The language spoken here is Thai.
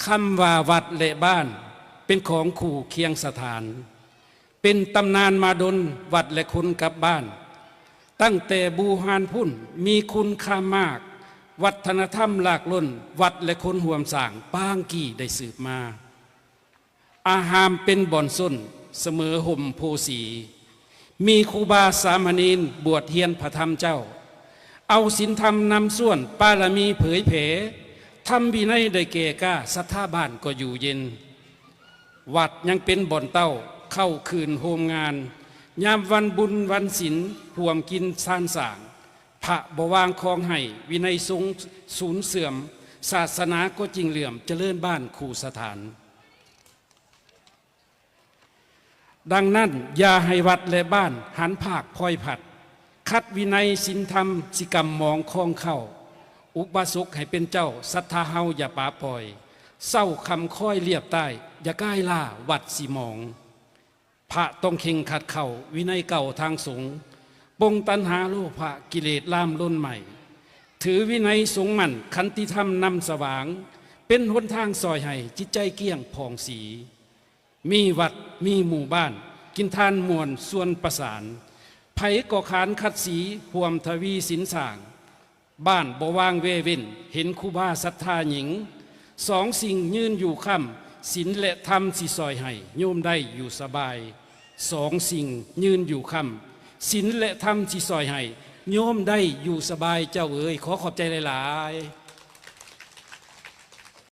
คำว่าวัดและบ้านเป็นของคู่เคียงสถานเป็นตำนานมาดนวัดและคนกับบ้านตั้งแต่บูฮานพุ่นมีคุณค่ามากวัฒนธรรมหลากล้นวัดและคนห่วมสร้างปางกี่ได้สืบมาอาหามเป็นบ่อนส้นเสมอห่มโพสีมีครูบาสามเณรบวชเฮียนพระธรรมเจ้าเอาศีลธรรมนำส่วนปารมีเผยเผทำวินัยได้เกก้าศรัทธาบ้านก็อยู่เย็นวัดยังเป็นบ่อนเต้าเข้าคืนโฮมงานยามวันบุญวันศีลห่วมกินซานสางพระบวางคองให้วินัยสูงศูนย์เสื่อมศาสนาก็จริงเหลื่อมเจริญบ้านคู่สถานดังนั้นอย่าให้วัดและบ้านหันภาคพลอยผัดคัดวินัยศีลธรรมสิกรรมมองคลองเข้าอุปสกให้เป็นเจ้าศรัทธาเฮาอย่าป่าปล่อยเศร้าคำค่อยเรียบใต้อย่าใกล้ล่าวัดสีมองพระต้องเข่งขัดเข่าวินัยเก่าทางสงฆ์ปงตัณหาโลภะกิเลสล่ามล้นใหม่ถือวินัยสงฆ์มั่นขันติธรรมนำสว่างเป็นหนทางซอยให้จิตใจเกี้ยงผ่องสีมีวัดมีหมู่บ้านกินทานมวลส่วนประสานไผก่อขานคัดสีห่วมทวีสินสร้างบ้านบ่วางเวเว้นเห็นคูบาศรัทธาหญิงสองสิ่งยืนอยู่ค่ำศีลและธรรมสิซอยให้โยมได้อยู่สบายสองสิ่งยืนอยู่ค่ำศีลและธรรมสิซอยให้โยมได้อยู่สบายเจ้าเอ๋ยขอขอบใจหลายๆ